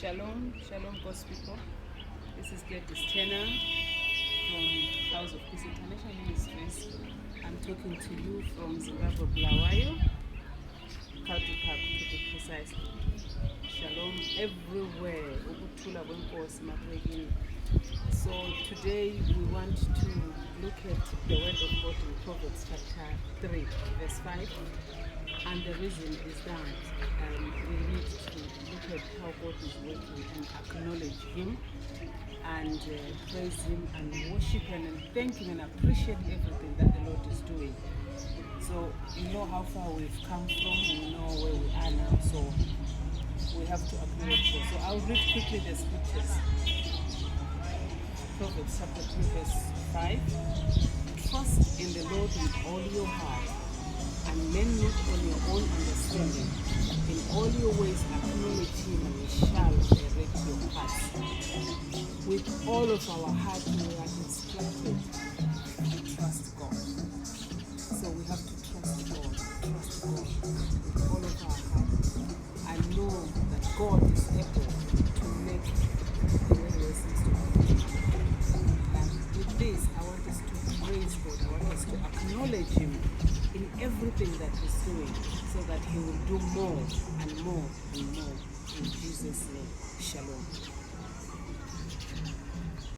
Shalom, Shalom God's people. This is Gladys Tenor from House of Peace International Ministries. I'm talking to you from Zimbabwe, Bulawayo, Cowdray Park to be precise. Shalom everywhere. Ukuthula kwenkosi mabrekini. So today we want to look at the word of God in Proverbs chapter 3, verse 5. And the reason is that we need to look at how God is working and acknowledge Him and praise Him and worship Him and thank Him and appreciate everything that the Lord is doing. So you know how far we've come from, we know where we are now, so we have to acknowledge God. So I'll read quickly the scriptures. Proverbs chapter 3 verse 5. Trust in the Lord with all your heart and lean not on your own understanding. In all your ways acknowledge Him and He shall direct your paths. With all of our heart we are instructed to trust God. So we have to trust God with all of our heart. I know that God is able to make the way He seems to be. And with this, I want us to praise God. I want us to acknowledge Him in everything that He's doing, so that He will do more and more and more. In Jesus' name, Shalom.